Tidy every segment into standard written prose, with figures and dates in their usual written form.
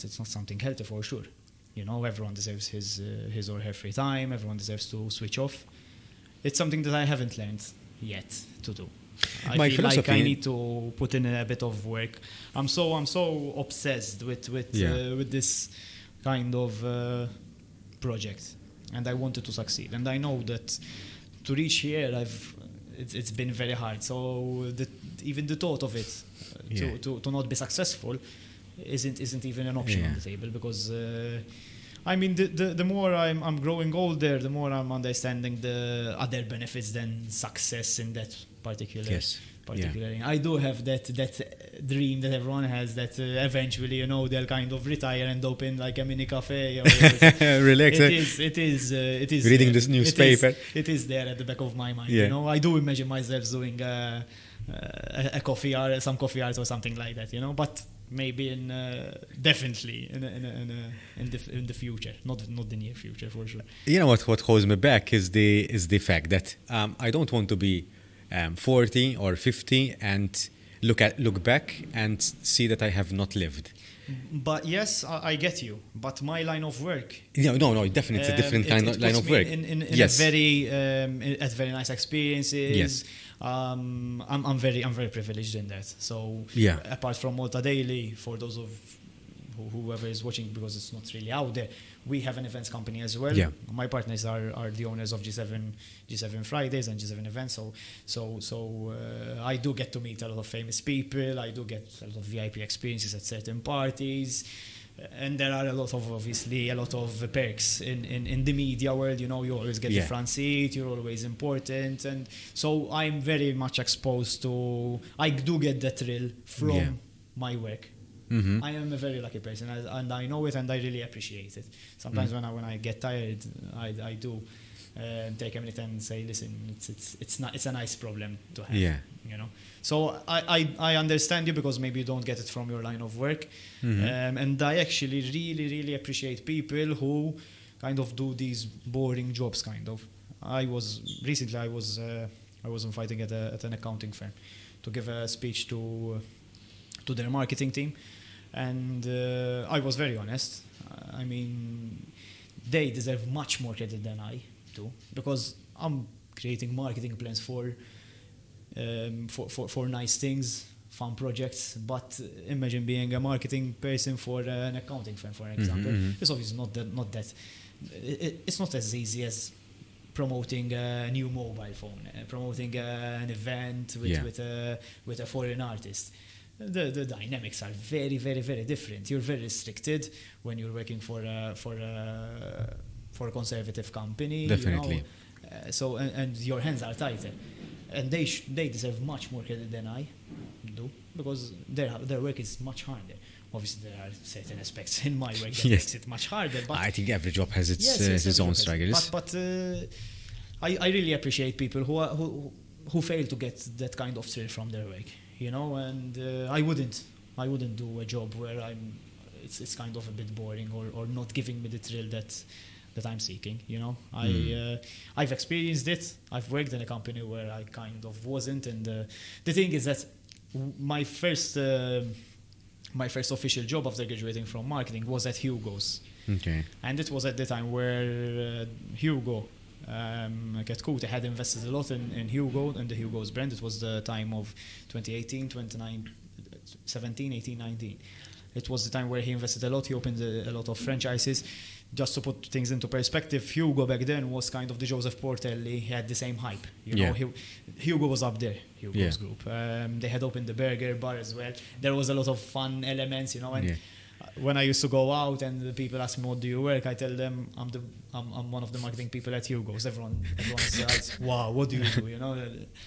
it's not something healthy for sure. You know, everyone deserves his or her free time. Everyone deserves to switch off. It's something that I haven't learned yet to do. I feel like I need to put in a bit of work. I'm so obsessed with this kind of project, and I wanted to succeed. And I know that to reach here, it's been very hard. So even the thought of it to not be successful isn't even an option on the table, because I mean the more I'm growing older, the more I'm understanding the other benefits than success in that particular thing. I do have that dream that everyone has, that eventually, you know, they'll kind of retire and open like a mini cafe. Or relax. It is reading this newspaper. It is there at the back of my mind. You know, I do imagine myself doing a coffee art, some coffee art or something like that. You know, but maybe definitely in the future, not the near future for sure. You know what holds me back is the fact that I don't want to be 40 or 50 and look back and see that I have not lived. But yes, I get you. But my line of work, no, definitely it's a different kind of line of work. In at very nice experiences. Yes. I'm very privileged in that. So apart from Malta Daily, for those of whoever is watching, because it's not really out there, we have an events company as well. Yeah. My partners are the owners of G7 Fridays and G7 events. So I do get to meet a lot of famous people. I do get a lot of VIP experiences at certain parties. And there are a lot of perks in the media world. You know, you always get the front seat. You're always important, and so I'm very much exposed to. I do get the thrill from my work. Mm-hmm. I am a very lucky person, and I know it, and I really appreciate it. Sometimes when I get tired, I do take a minute and say, listen, it's a nice problem to have. Yeah. You know, so I understand you, because maybe you don't get it from your line of work. Mm-hmm. And I actually really appreciate people who kind of do these boring jobs. Kind of. I was invited at an accounting firm to give a speech to their marketing team, and I was very honest. I mean, they deserve much more credit than I do, because I'm creating marketing plans for nice things, fun projects. But imagine being a marketing person for an accounting firm, for example. Mm-hmm. It's obviously not that. It's not as easy as promoting a new mobile phone, promoting an event with a foreign artist. The dynamics are very different. You're very restricted when you're working for a conservative company. Definitely. You know? And your hands are tighter. And they deserve much more credit than I do, because their work is much harder. Obviously, there are certain aspects in my work that makes it much harder. But I think every job has its own struggles. But I really appreciate people who fail to get that kind of thrill from their work. You know, and I wouldn't do a job where it's kind of a bit boring or not giving me the thrill that I'm seeking. You know, I've experienced it. I've worked in a company where I kind of wasn't, and the thing is that my first official job after graduating from marketing was at Hugo's. Okay. And it was at the time where Hugo Katkute had invested a lot in Hugo and the Hugo's brand. It was the time of 2018, 17, 18, 19. It was the time where he invested a lot. He opened a lot of franchises. Just to put things into perspective, Hugo back then was kind of the Joseph Portelli. He had the same hype. You know, Hugo was up there, Hugo's group. They had opened the burger bar as well. There was a lot of fun elements, you know. And when I used to go out and the people ask me, what do you work? I tell them I'm one of the marketing people at Hugo's. Everyone says, wow, what do you do? You know.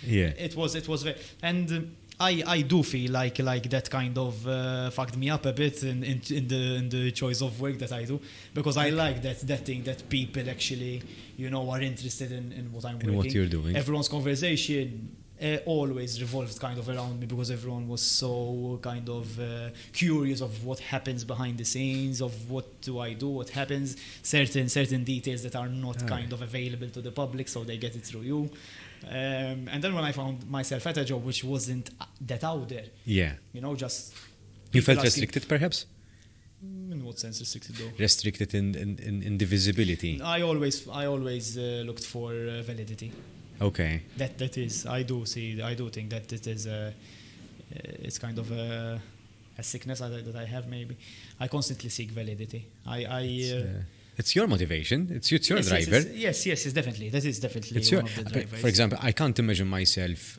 It was very, and I do feel like that kind of fucked me up a bit in the choice of work that I do, because I like that thing that people actually, you know, are interested in what I'm working. What you're doing. Everyone's conversation always revolved kind of around me, because everyone was so kind of curious of what happens behind the scenes, of what do I do, what happens, certain details that are not kind of available to the public, so they get it through you. And then when I found myself at a job which wasn't that out there, you know, just you felt restricted, perhaps. In what sense restricted though? Restricted in the visibility. I always looked for validity. Okay. That is, I do think that it is it's kind of a sickness that I have maybe. I constantly seek validity. It's your motivation. It's your driver. Yes, it's definitely. That is definitely one of the drivers. For example, I can't imagine myself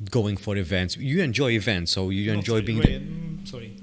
going for events. You enjoy events, so you enjoy being. Sorry.